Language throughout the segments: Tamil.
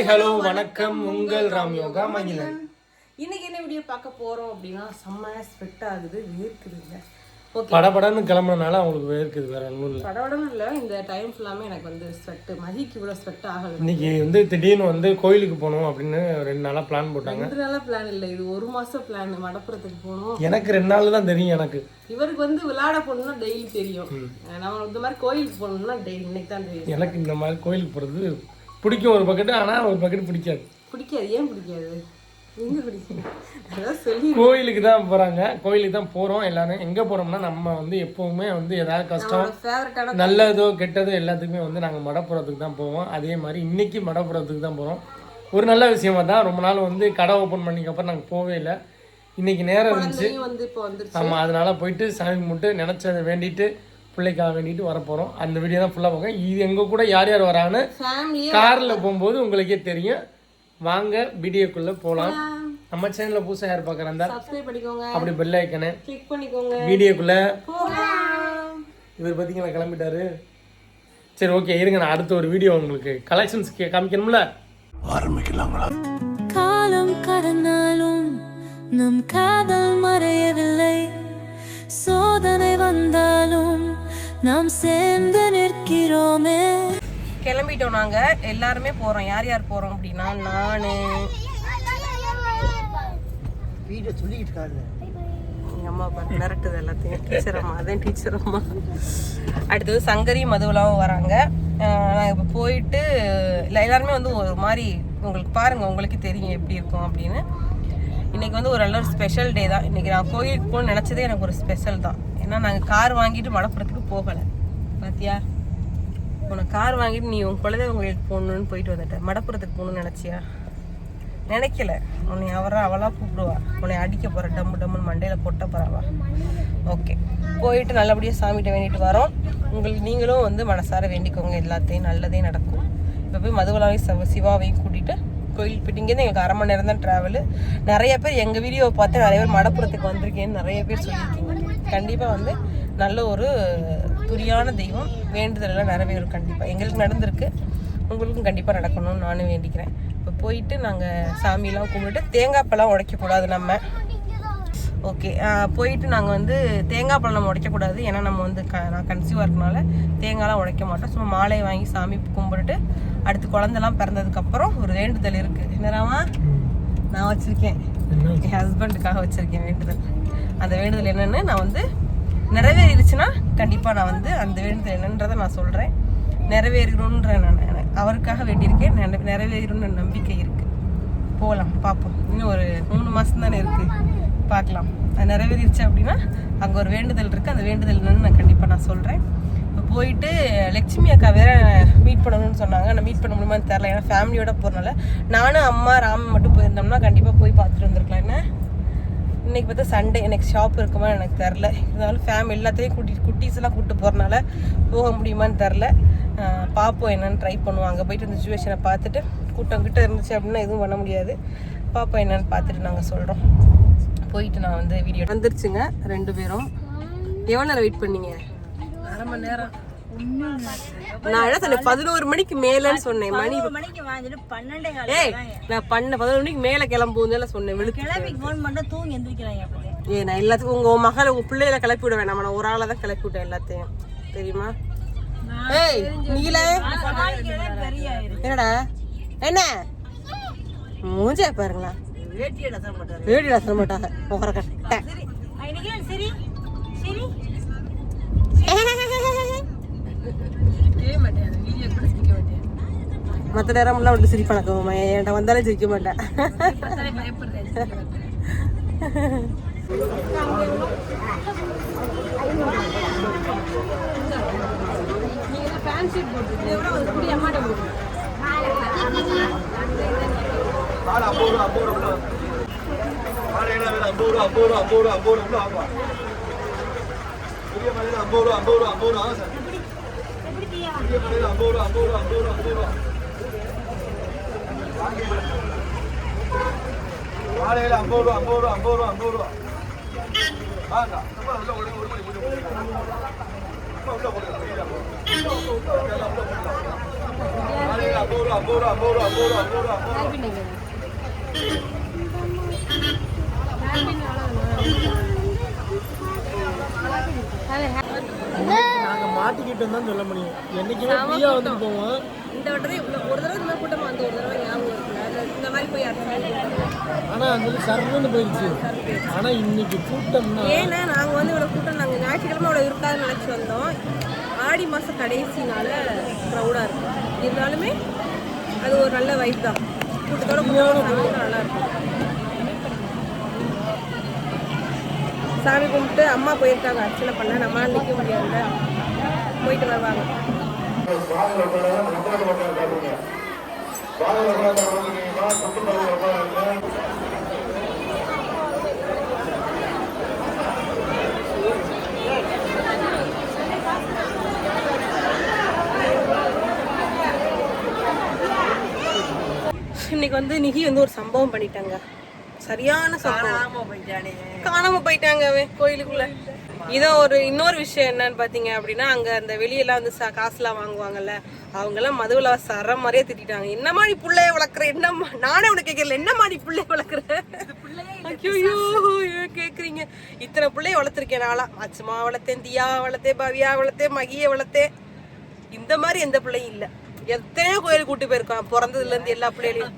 ஹலோ வணக்கம், உங்கள் ராம் யோகா மகிழன். இன்னைக்கு என்ன வீடியோ பார்க்க போறோம் அப்படின்னா செம்மையா ஸ்வெட் ஆகுது, வேர்க்குதுங்க. ஓகே, படபடன்னு கிளம்புறதுனால அவங்களுக்கு வேர்க்குது, வேற ஒன்றும் இல்லை. படபடன்னு இல்லை, இந்த டைம் ஃபுல்லாமே எனக்கு வந்து ஸ்வெட், மதிக்கு இவ்வளோ ஸ்வெட் ஆகலை. இன்னைக்கு வந்து திடீர்னு கோயிலுக்கு போகணும் அப்படின்னு 2 நாளாக பிளான் போட்டாங்க. 2 நாளா பிளான் இல்லை, இது 1 மாசம் பிளான். மடப்புறத்துக்கு போகணும். எனக்கு 2 நாள் தான் தெரியும். எனக்கு இவருக்கு வந்து விளையாட போகணும்னா டெய்லி தெரியும். நம்ம இந்த மாதிரி கோயிலுக்கு போகணும்னா டெய்லி இன்னைக்கு தான் தெரியும். எனக்கு இந்த மாதிரி கோயிலுக்கு போகிறது பிடிக்கும் ஒரு பக்கெட்டு, ஆனால் ஒரு பக்கெட்டு பிடிக்காது. பிடிக்காது? ஏன் பிடிக்காது? எங்க பிடிக்கும்? அதான் சொல்லி கோயிலுக்கு தான் போகிறாங்க, கோயிலுக்கு தான் போகிறோம் எல்லாரும். எங்கே போகிறோம்னா நம்ம வந்து எப்போவுமே வந்து ஏதாவது கஷ்டம், ஃபேவரட்டான நல்லதோ கெட்டதோ எல்லாத்துக்குமே வந்து நாங்கள் மடப்புறத்துக்கு தான் போவோம். அதே மாதிரி இன்னைக்கு மடப்புறத்துக்கு தான் போகிறோம். ஒரு நல்ல விஷயமா தான். ரொம்ப நாள் வந்து கடை ஓப்பன் பண்ணிக்கப்புறம் நாங்கள் போவே இல்லை. இன்னைக்கு நேரம் இருந்துச்சு. ஆமாம், அதனால போயிட்டு சாமி கும்பிட்டு நினச்சதை வேண்டிட்டு பிள்ளைக்காக வேண்டிட்டு வரப்போகிறோம். அந்த வீடியோ தான் ஃபுல்லாக பார்க்க. இது எங்கள் கூட யார் யார் வராங்கன்னு காரில் போகும்போது உங்களுக்கே தெரியும். வாங்க வீடியோக்குள்ளே போகலாம். நம்ம சேனலில் புதுசாக யார் பார்க்குறாங்க சப்ஸ்கிரைப் பண்ணிக்கோங்க, அப்படி பெல் ஐக்கனை கிளிக் பண்ணிக்கோங்க. வீடியோக்குள்ளே இவர் பார்த்தீங்களா கிளம்பிட்டாரு. சரி, ஓகே, இருங்க, நான் அடுத்த ஒரு வீடியோ உங்களுக்கு கலெக்ஷன்ஸ் காமிக்கணும்ல, ஆரம்பிக்கலாங்களா? காலம் கடந்தாலும் நம் காதல் மறையவில்லை, சோதனை வந்தாலும் நாம் சேர்ந்து நிற்கிறோமே. கிளம்பிட்டோம், நாங்கள் எல்லாருமே போகிறோம். யார் யார் போகிறோம் அப்படின்னா, நான் வீடியோ சொல்லிக்கிட்டு இருக்காங்க. எங்கள் அம்மா பார்த்து மிரட்டுது எல்லாத்தையும். டீச்சர் அம்மா, அதான் டீச்சர் அம்மா. அடுத்தது சங்கரி மதுவலாவும் வராங்க. நாங்கள் இப்போ போயிட்டு எல்லாருமே வந்து ஒரு மாதிரி உங்களுக்கு பாருங்கள், உங்களுக்கு தெரியும் எப்படி இருக்கும் அப்படின்னு. இன்றைக்கி வந்து ஒரு நல்ல ஒரு ஸ்பெஷல் டே தான். இன்றைக்கி நான் கோயிலுக்கு போகணும்னு நினச்சதே எனக்கு ஒரு ஸ்பெஷல் தான். ஏன்னா நாங்கள் கார் வாங்கிட்டு மடப்புறத்துக்கு போகலை. பார்த்தியா, உனக்கு கார் வாங்கிட்டு நீ உன் குலதெய்வம் கோயிலுக்கு போகணுன்னு போயிட்டு வந்துட்ட. மடப்புறத்துக்கு போகணுன்னு நினச்சியா? நினைக்கல. உன்னை அவளாக கூப்பிடுவா, உன்னை அடிக்க போகிற டம்மு டம்முன்னு மண்டையில் பொட்ட போகிறாவா. ஓகே, போயிட்டு நல்லபடியாக சாமிகிட்ட வேண்டிட்டு வரோம். உங்களுக்கு நீங்களும் வந்து மனசார வேண்டிக்கோங்க, எல்லாத்தையும் நல்லதே நடக்கும். இப்போ போய் மதுவலாவையும் சிவாவையும் கூட்டிகிட்டு கோயிலுக்கு போயிட்டு, இங்கேருந்து எங்களுக்கு 1/2 மணி நேரம் தான் ட்ராவலு. நிறைய பேர் எங்கள் வீடியோவை பார்த்து நிறைய பேர் மடப்புறத்துக்கு வந்திருக்கேன்னு நிறைய பேர் சொல்லியிருக்கீங்க. கண்டிப்பாக வந்து நல்ல ஒரு துரியான தெய்வம், வேண்டுதலெல்லாம் நிறைவேறும். கண்டிப்பாக எங்களுக்கு நடந்திருக்கு, உங்களுக்கும் கண்டிப்பாக நடக்கணும்னு நானும் வேண்டிக்கிறேன். இப்போ போயிட்டு நாங்கள் சாமியெல்லாம் கும்பிட்டு, தேங்காய் பழம் உடைக்கக்கூடாது நம்ம. ஓகே, போயிட்டு நாங்கள் வந்து தேங்காய் பழம் நம்ம உடைக்கக்கூடாது. ஏன்னா நம்ம வந்து நான் கன்சீவாக இருக்கனால தேங்காய்லாம் உடைக்க மாட்டோம். சும்மா மாலையை வாங்கி சாமி கும்பிட்டுட்டு அடுத்து குழந்தெல்லாம் பிறந்ததுக்கப்புறம் ஒரு வேண்டுதல் இருக்குது. என்னராமா நான் வச்சுருக்கேன், என் ஹஸ்பண்டுக்காக வச்சுருக்கேன் வேண்டுதல். அந்த வேண்டுதல் என்னென்னு நான் வந்து நிறைவேறிடுச்சுன்னா கண்டிப்பாக நான் வந்து அந்த வேண்டுதல் என்னன்றதை நான் சொல்கிறேன். நிறைவேறணுன்ற நான் அவருக்காக வேண்டியிருக்கேன். நிறைவேறணும்னு நம்பிக்கை இருக்குது. போகலாம், பார்ப்போம். இன்னும் ஒரு 3 மாதம் தானே இருக்குது, பார்க்கலாம். அது நிறைவேறிடுச்சு அப்படின்னா அங்கே ஒரு வேண்டுதல் இருக்குது. அந்த வேண்டுதல் என்னன்னு நான் கண்டிப்பாக சொல்கிறேன். இப்போ போயிட்டு லட்சுமி அக்கா வேற மீட் பண்ணணும்னு சொன்னாங்க. நான் மீட் பண்ண முடியுமான்னு தெரில, ஏன்னா ஃபேமிலியோட போகிறனால. நானும் அம்மா ராம் மட்டும் போயிருந்தோம்னா கண்டிப்பாக போய் பார்த்துட்டு வந்துருக்கலாம். என்ன இன்றைக்கி பார்த்தா சண்டே, எனக்கு ஷாப் இருக்குமா எனக்கு தெரில. இருந்தாலும் ஃபேமிலி எல்லாத்தையும் குட்டீஸ்லாம் கூப்பிட்டு போகிறனால போக முடியுமான்னு தெரில. பார்ப்போம், என்னென்னு ட்ரை பண்ணுவோம். அங்கே போயிட்டு இந்த சுச்சுவேஷனை பார்த்துட்டு கூட்டம் கிட்ட இருந்துச்சு அப்படின்னா எதுவும் பண்ண முடியாது. பார்ப்போம், என்னென்னு பார்த்துட்டு நாங்கள் சொல்கிறோம். போயிட்டு நான் வந்து வீடியோ வந்துருச்சுங்க. 2 பேரும் எவ்வளோ நேரம் வெயிட் பண்ணீங்க? 1/2 மணி நேரம். நான் என்ன சொன்னேன், 11 மணிக்கு மேலன்னு சொன்னேன். மணி மணிக்கு வாங்கிட்டு 12 ஏய், நான் 11 மணிக்கு மேலே கிளம்புவோம் சொன்னேன். கிளம்பி ஃபோன் பண்ண தூங்கி எந்திரிக்கிறாங்க. நான் எல்லாத்துக்கும் உங்கள் மகளை உங்கள் பிள்ளைகளை கிளப்பி விட வேணாம். நான் ஒரு ஆளை தான் கிளப்பி விட்டேன் எல்லாத்தையும், தெரியுமா? ஏய் நீல என்னடா, என்ன மூஞ்சே பாருங்களா, வேட்டியை டசர மாட்டாரு. வேடி ரசன மாட்டாங்க முகர கட்ட. சரி சரி மற்ற நேரம்லாம் விட்டு சிரிப்பணக்கமா, என்கிட்ட வந்தாலே சிரிக்க மாட்டேன். வாழையில 50 ரூபா. வாங்க உள்ள நாங்க மாட்டிக்கிட்டோம் தான் சொல்ல முடியும். என்னைக்குமே ஃப்ரீயா வந்து போவோம். இந்த வட்டமே ஒரு தடவை இந்த மாதிரி கூட்டமாக வந்து ஒரு தடவை ஞாபகம் இருக்குல்ல, இந்த மாதிரி போய் ஆனா அது சர்வன்னு போயிடுச்சு. ஆனா இன்னைக்கு கூட்டம்னா ஏன்னா நாங்கள் வந்து இவ்வளோ கூட்டம் நாங்கள் ஞாயிற்றுக்கிழமை அவ்வளோ இருக்காதுன்னு நினச்சி வந்தோம். ஆடி மாதம் கடைசினால க்ரௌடாக இருக்கும். இருந்தாலுமே அது ஒரு நல்ல வைப் தான். கூட்டத்தோட நல்லா இருக்கும். சாமி கும்பிட்டு அம்மா போயிருக்காங்க அர்ச்சனை பண்ண. நம்மளால நிற்க முடியாதுல்ல, போயிட்டு வருவாங்க. இன்னைக்கு வந்து நிகி வந்து ஒரு சம்பவம் பண்ணிட்டாங்க. சரியான காணாம போயிட்டாங்க அவன் கோயிலுக்குள்ள. இதான் இன்னொரு விஷயம் என்னன்னு பாத்தீங்க அப்படின்னா, அங்க அந்த வெளியெல்லாம் வந்து காசுலாம் வாங்குவாங்கல்ல, அவங்க எல்லாம் மதுவிலா சர மாதிரியே திட்டாங்க. என்ன மாதிரி புள்ளைய வளர்க்குற, என்ன நானே உனக்கு கேட்கல, என்ன மாதிரி புள்ளைய வளர்க்குற, ஐயோ கேக்குறீங்க. இத்தனை பிள்ளைய வளர்த்துருக்கேன் நாளா. அச்சுமா வளர்த்தேன், தியா வளர்த்தேன், பவியா வளர்த்தேன், மகிய வளர்த்தேன். இந்த மாதிரி எந்த பிள்ளையும் இல்லை. எத்தனையோ கோயிலுக்கு கூட்டு போயிருக்கான் பிறந்ததுல இருந்து எல்லா பிள்ளைகளையும்.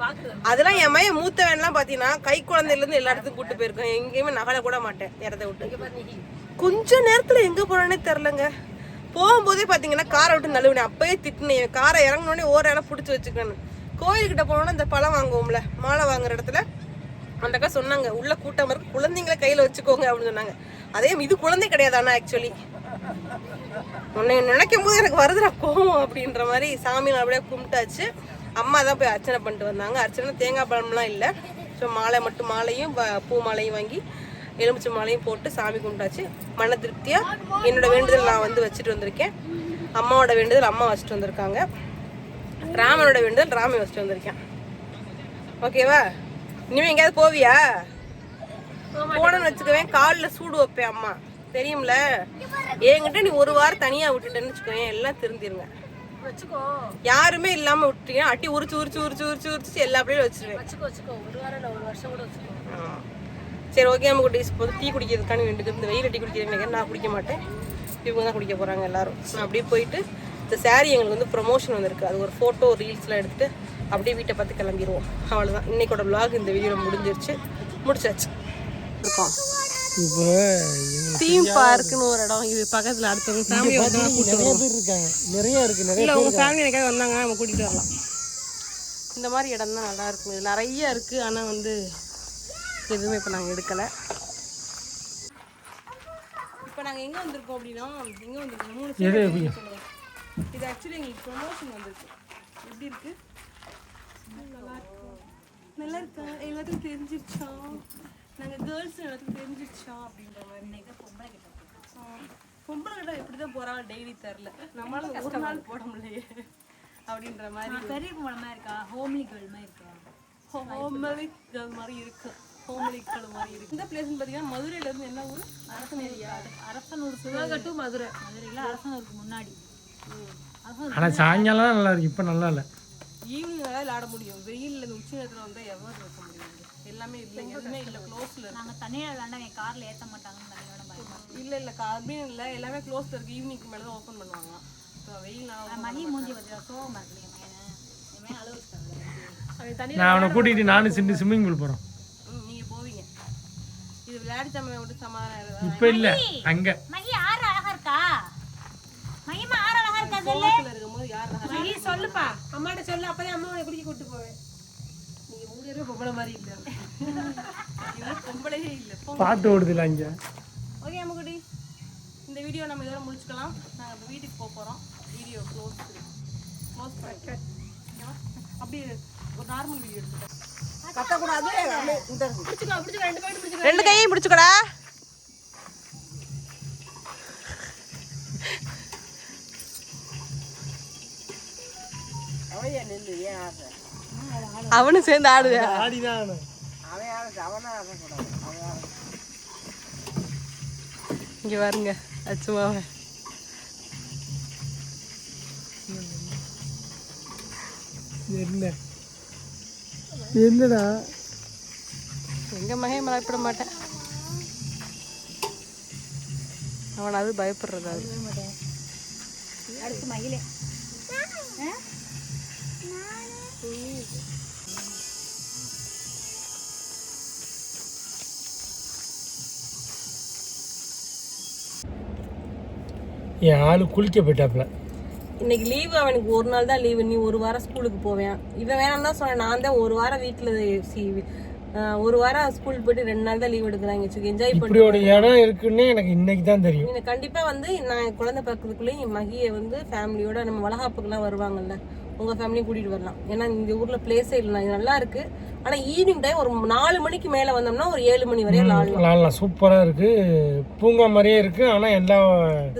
அதெல்லாம் என் மையன் மூத்தவன்லாம் பாத்தீங்கன்னா கை குழந்தையில இருந்து எல்லா இடத்துக்கும் கூட்டு போயிருக்கேன். எங்கேயுமே நகலை கூட மாட்டேன் இடத்த விட்டு. கொஞ்ச நேரத்துல எங்க போறானே தெரிலங்க. போகும்போதே பாத்தீங்கன்னா காரை விட்டு நழுவினேன். அப்பயே திட்டினேன், காரை இறங்கினோடனே ஓர இடம் பிடிச்சி வச்சுக்கணும். கோயில்கிட்ட போனோன்னா இந்த பழம் வாங்குவோம்ல, மாலை வாங்குற இடத்துல அந்த அக்கா சொன்னாங்க, உள்ள கூட்டம் இருக்கு, குழந்தைங்கள கையில வச்சுக்கோங்க அப்படின்னு சொன்னாங்க. அதே இது குழந்தை கிடையாது. ஆனா ஆக்சுவலி உன்னை நினைக்கும் போது எனக்கு வருதுடா கோவம் அப்படின்ற மாதிரி சாமி அப்படியே கும்பிட்டாச்சு. அம்மா தான் போய் அர்ச்சனை பண்ணிட்டு வந்தாங்க. அர்ச்சனை தேங்காய் பழம்லாம் இல்லை, ஸோ மாலை மட்டும், மாலையும் பூ மாலையும் வாங்கி எலுமிச்சை மாலையும் போட்டு சாமி கும்பிட்டாச்சு. மன திருப்தியா என்னோட வேண்டுதல் நான் வந்து வச்சுட்டு வந்திருக்கேன். அம்மாவோட வேண்டுதல் அம்மா வச்சுட்டு வந்திருக்காங்க. ராமனோட வேண்டுதல் ராமே வச்சுட்டு வந்திருக்கேன். ஓகேவா? இனிமே எங்கேயாவது போவியா? போனேன்னு வச்சுக்கவேன் காலில் சூடு வைப்பேன் அம்மா, தெரியும்ல. என்கிட்ட நீ ஒரு வாரம் தனியா விட்டுட்டேன்னு வச்சுக்கோங்க, எல்லாம் திருந்திருங்க. வச்சுக்கோ, யாருமே இல்லாம விட்டுட்டீங்க அட்டி உரிச்சு உரிச்சு உரிச்சு உரிச்சு உரிச்சு எல்லா அப்படியே வச்சிருவேன். வச்சுக்கோ, ஒரு வாரம் இல்லை, ஒரு வருஷம் கூட வச்சுக்கோ. சரி ஓகே, நம்ம டீஸ் போது டீ குடிக்கிறதுக்கான வேண்டியது. இந்த வெயில் டீ குடிக்கிறேன் நான் குடிக்க மாட்டேன், இவங்க தான் குடிக்க போறாங்க எல்லாரும். அப்படியே போயிட்டு இந்த சாரீ எங்களுக்கு வந்து ப்ரொமோஷன் வந்திருக்கு, அது ஒரு ஃபோட்டோ ரீல்ஸ்லாம் எடுத்துட்டு அப்படியே வீட்டை பார்த்து கிளம்பிடுவோம். அவ்வளோதான் இன்னைக்கோட vlog இந்த வீடியோவில் முடிஞ்சிருச்சு, முடிச்சாச்சு. இருக்கோம் இப்போ தீம் பார்க்குன்னு ஒரு இடம், இது பக்கத்தில் அடுத்தவங்க ஃபேமிலி நிறைய பேர் இருக்காங்க, நிறைய இருக்கு, நிறைய இல்லை உங்கள் ஃபேமிலி எனக்காவது வந்தாங்க நம்ம கூட்டிகிட்டு வரலாம். இந்த மாதிரி இடம் தான் நல்லா இருக்கும். இது நிறைய இருக்குது, ஆனால் வந்து எதுவுமே இப்போ நாங்கள் எடுக்கலை. இப்போ நாங்கள் எங்கே வந்திருக்கோம் அப்படின்னா, எங்கே வந்திருக்கோம் 3 இது ஆக்சுவலி எங்களுக்கு ப்ரொமோஷன் வந்திருக்கு. எப்படி இருக்கு? நல்லா இருக்கா? எல்லாத்துக்கும் தெரிஞ்சிருச்சா? நாங்கள் கேர்ள்ஸ் எல்லாத்துக்கும் தெரிஞ்சிருச்சா அப்படின்ற மாதிரி. பொம்பளை கிட்ட எப்படி தான் போகிறாங்க டெய்லி தெரில, நம்மளால ஒரு நாள் போட முடியலையே அப்படின்ற மாதிரி. பெரிய பொண்ணு இருக்கா, ஹோம்லி கேர்ள் மாதிரி இருக்கா? ஹோம்லி கேர்ள் மாதிரி இருக்கு, ஹோம்லி கேர்ள் மாதிரி இருக்கு. இந்த பிளேஸ்னு பார்த்தீங்கன்னா மதுரையிலேருந்து என்ன ஊர்? அரசனேரியா. அரசனூர், சிவகங்கை டு மதுரை. மதுரையில் அரசனூருக்கு முன்னாடி. ஆனால் சாயங்காலம் நல்லா இருக்கு, இப்போ நல்லா இல்லை. ஈவினிங் நல்லா விளையாட முடியும், வெயிலில் இந்த உச்சி நேரத்தில் வந்தால் எவ்வளோ இருக்க முடியும்? எல்லாமே இல்லை, எதுவுமே இல்லை, க்ளோஸில். நாங்கள் தண்ணியில் விளாண்டா என் காரில் ஏற்ற மாட்டாங்கன்னு தண்ணியோட பயமா. இல்லை இல்லை கார்பையும் இல்லை, எல்லாமே க்ளோஸில் இருக்குது. ஈவினிங்க்கு மேலே தான் ஓப்பன் பண்ணுவாங்க. ஸோ வெயில் மகி மூஞ்சி பற்றி சோகமாக இருக்கு என் பையனை அளவு வச்சுக்காங்க. தண்ணி நான் அவனை கூட்டிகிட்டு நானும் சிண்டு ஸ்விம்மிங் பூல் போகிறோம். நீங்கள் போவீங்க, இது விளையாடி சமையல் விட்டு சமாதானம். இப்போ இல்லை, அங்கே மகி ஆறு அழகா இருக்கா? மகிமா ஆறு அழகா இருக்கா? கோவத்தில் இருக்கும்போது யார் மகி சொல்லுப்பா, அம்மாட்ட சொல்லு, அப்போதான் அம்மாவை குடிக்க கூட்டு போவேன். நீங்கள் ஊரே பொம்பளை மாதிரி இல்லை, இதெல்லாம் பொம்பளையே இல்லை. பாட்டு ஓடுது இல்லை அங்கே. ஓகே அம்முக்குடி, இந்த வீடியோ நம்ம இதோட முடிச்சுக்கலாம். நாங்கள் இப்போ வீட்டுக்கு போக போகிறோம். வீடியோ க்ளோஸ் பண்ணிட்டு அப்படி ஒரு நார்மல் வீடியோ எடுத்துட்டேன். கத்தக்கூடாது, ரெண்டு கையும் பிடிச்சுக்கடா. அவனும் சேர்ந்து ஆடுவேன். ஆடிதான் இங்க பாருங்க அச்சுமாவை. என்னடா எங்க மகன் பயப்பட மாட்டேன், அவன் அது பயப்படுறது. அது அடுத்து மயிலே என் ஆளு குளிக்க போயிட்டாப்புல. இன்னைக்கு லீவு, அவனுக்கு ஒரு நாள் தான் லீவு. நீ ஒரு வாரம் ஸ்கூலுக்கு போவேன். இவன் வேணாம் தான் சொன்னேன். நான் தான் ஒரு வாரம் வீட்டில் ஒரு வாரம் ஸ்கூல் போயிட்டு 2 நாள் தான் லீவ் எடுக்கிறாங்க. என்ஜாய் இப்படி ஒரு இடம் இருக்குன்னு எனக்கு இன்னைக்கு தான் தெரியும். பண்ணி கண்டிப்பா வந்து நான் குழந்தை பக்கத்துக்குள்ளேயும் என் மகியை வந்து ஃபேமிலியோட நம்ம வளகாப்புக்குலாம் வருவாங்கல்ல, உங்க ஃபேமிலியும் கூட்டிட்டு வரலாம். ஏன்னா இந்த ஊர்ல பிளேஸே இல்லை, இது நல்லா இருக்கு. ஆனா ஈவினிங் டைம் ஒரு 4 மணிக்கு மேல வந்தோம்னா ஒரு 7 மணி வரையும் விளாடலாம். சூப்பரா இருக்கு, பூங்கா மாதிரியே இருக்கு. ஆனா எல்லா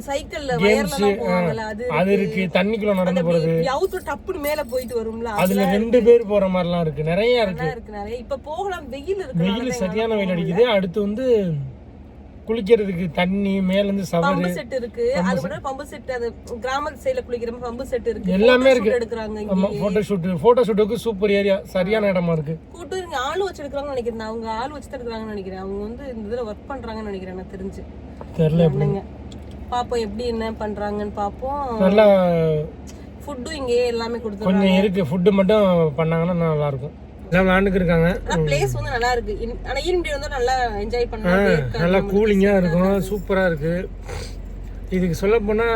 சைக்கிள்ல வயர்லாம் போவாங்கல்ல, அது இருக்கு. தண்ணிக்குள்ள நடந்து போறது, அவுத்து டப்புன்னு மேல போயிட்டு வரும்ல, அதுல 2 பேர் போற மாதிரிலாம் இருக்கு. நிறைய இருக்கு நிறைய. இப்ப போகலாம், வெயில் இருக்கு, வெயில் சரியான வெயில் அடிக்குது. அடுத்து வந்து குளிக்கிறதுக்கு தண்ணி மேல இருந்து சவரு பம்பு செட் இருக்கு. அது கூட பம்பு செட், அது கிராமத்து சைடுல குளிக்கிற பம்பு செட் இருக்கு. எல்லாமே இருக்கு. எடுக்கறாங்க. ஆமா, போட்டோ ஷூட்டுக்கு சூப்பர் ஏரியா, சரியான இடமா இருக்கு. கூட்டு இங்க ஆளு வச்சு எடுக்கறாங்கன்னு நினைக்கிறேன். அவங்க ஆளு வச்சு எடுக்கறாங்கன்னு நினைக்கிறேன். அவங்க வந்து இந்த இதுல ஒர்க் பண்றாங்கன்னு நினைக்கிறேன், எனக்கு தெரிஞ்சு. தெரியல எப்படிங்க. பாப்போம் எப்படி என்ன பண்றாங்கன்னு பாப்போம். நல்லா ஃபுட்டு இங்கே எல்லாமே கொடுத்துருக்காங்க. கொஞ்சம் இருக்கு, ஃபுட்டு மட்டும் பண்ணாங்கன்னா நல்லா இருக்கும். எல்லாம் விளாண்டுக்கு இருக்காங்க. ஆனா பிளேஸ் வந்து நல்லா இருக்கு. ஆனா ஈவினிங் வந்து நல்லா என்ஜாய் பண்ணலாம். நல்லா கூலிங்கா இருக்கும், சூப்பரா இருக்கு. இதுக்கு சொல்ல போனா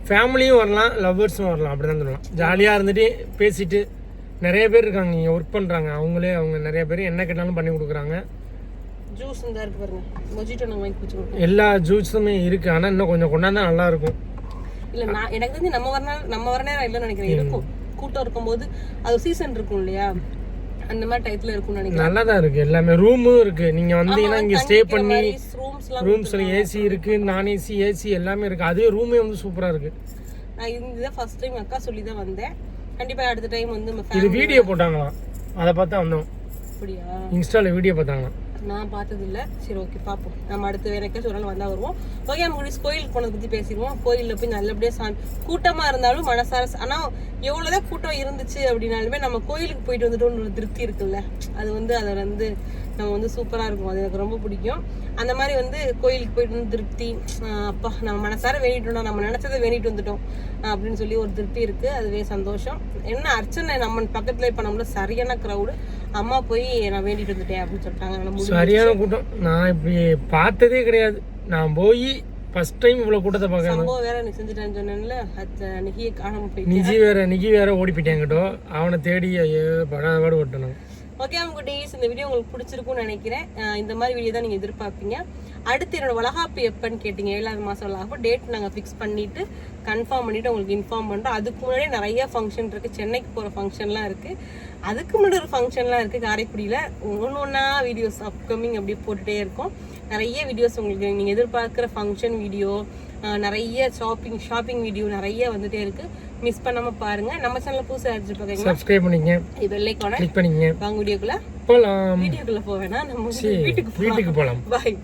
ஃபேமிலியும் வரலாம், லவ்வர்ஸும் வரலாம். அப்படிதான் சொல்லலாம். ஜாலியா இருந்துட்டு பேசிட்டு, நிறைய பேர் இருக்காங்க இங்க ஒர்க் பண்றாங்க. அவங்க நிறைய பேர் என்ன கேட்டாலும் பண்ணி கொடுக்குறாங்க. ஜூஸ் இந்த இருக்கு பாருங்க, மொஜிட்டோ நாங்க வாங்கி குடிச்சுக்கிறோம். எல்லா ஜூஸுமே இருக்கு. ஆனா இன்னும் கொஞ்சம் கொண்டாந்தா நல்லா இருக்கும். இல்ல நான் எனக்கு தெரிஞ்சு நம்ம வர நேரம் இல்லைன்னு நினைக்கிறேன். இருக்கும், கூட்டம் இருக்கும்போது அது சீசன் இருக்கும் இல்லையா, அந்த மாதிரி டைப்ல இருக்கும்னு நினைக்கிறேன். நல்லா தான் இருக்கு. எல்லாமே ரூமும் இருக்கு. நீங்க வந்தீங்கன்னா இங்க ஸ்டே பண்ணி ரூம்ஸ்ல ஏசி இருக்கு, நான் ஏசி, ஏசி எல்லாமே இருக்கு. அதே ரூமே வந்து சூப்பரா இருக்கு. நான் இதுதான் ஃபர்ஸ்ட் டைம் அக்கா சொல்லி தான் வந்தேன். கண்டிப்பா அடுத்த டைம் வந்து நம்ம இது வீடியோ போட்டாங்களாம், அதை பார்த்தா வந்தோம். அப்படியா? இன்ஸ்டால வீடியோ பார்த்தாங்களாம். நான் பார்த்தது இல்லை. சரி, ஓகே, பார்ப்போம். நம்ம அடுத்து வேற எங்கேயாச்சும் ஒரு நாள் வந்தால் வருவோம். ஓகே, நம்ம முடிச்சு கோயிலுக்கு போனதை பற்றி பேசிடுவோம். கோயிலில் போய் நல்லபடியாக கூட்டமாக இருந்தாலும் மனசார, ஆனால் எவ்வளோதான் கூட்டம் இருந்துச்சு அப்படின்னாலுமே நம்ம கோயிலுக்கு போயிட்டு வந்துட்டோம்னு ஒரு திருப்தி இருக்குல்ல, அது வந்து அதை வந்து நம்ம வந்து சூப்பராக இருக்கும். அது எனக்கு ரொம்ப பிடிக்கும். அந்த மாதிரி வந்து கோயிலுக்கு போயிட்டு வந்து திருப்தி, அப்பா நம்ம மனசார வேண்டிட்டோம், நம்ம நினச்சதை வேண்டிட்டு வந்துட்டோம் அப்படின்னு சொல்லி ஒரு திருப்தி இருக்குது. அதுவே சந்தோஷம். என்ன அர்ச்சனை நம்ம பக்கத்தில் இப்போ நம்மள சரியான க்ரௌடு. அம்மா போய் நான் வேண்டிட்டு வந்துட்டேன் அப்படின்னு சொல்லிட்டாங்க. சரியான கூட்டம். நான் இப்படி பார்த்ததே கிடையாது. நான் போய் ஃபர்ஸ்ட் டைம் இவ்வளவு கூட்டத்தை பார்க்கறேன். சம்பவம் வேற நீ செஞ்சுட்டேன்னு சொன்னேன்ல, நிகியை காணாம போயிட்டு. நிகி வேற ஓடி போயிட்டேங்கிட்டோ, அவனை தேடி படாதபாடு ஓட்டணும். ஓகே குட்டீஸ், இந்த வீடியோ உங்களுக்கு பிடிச்சிருக்கும்னு நினைக்கிறேன். இந்த மாதிரி வீடியோ தான் நீங்கள் எதிர்பார்ப்பீங்க. அடுத்து என்னோட வளகாப்பு எப்பன்னு கேட்டீங்க. 7வது மாதம் வளகாப்பு டேட் நாங்கள் ஃபிக்ஸ் பண்ணிவிட்டு கன்ஃபார்ம் பண்ணிவிட்டு உங்களுக்கு இன்ஃபார்ம் பண்ணுறோம். அதுக்கு முன்னாடியே நிறைய ஃபங்க்ஷன் இருக்குது. சென்னைக்கு போகிற ஃபங்க்ஷன்லாம் இருக்குது. அதுக்கு முன்னாடி ஒரு ஃபங்க்ஷன்லாம் இருக்குது காரைக்குடியில். ஒன்றா வீடியோஸ் அப்கமிங் அப்படியே போட்டுகிட்டே இருக்கோம். நிறைய வீடியோஸ் உங்களுக்கு நீங்கள் எதிர்பார்க்குற ஃபங்க்ஷன் வீடியோ, நிறைய ஷாப்பிங் வீடியோ நிறைய வந்துட்டே இருக்குது. மிஸ் பண்ணாம பாருங்க. நம்ம சேனலை புதுசாக அடிச்சு சப்ஸ்கிரைப் பண்ணிங்க, பெல் ஐகானை கிளிக் பண்ணிங்க. வாங்க வீடியோக்குள்ள போகலாம். வீடியோக்குள்ள போவேனா, நம்ம வீட்டுக்கு போகலாம். பாய்.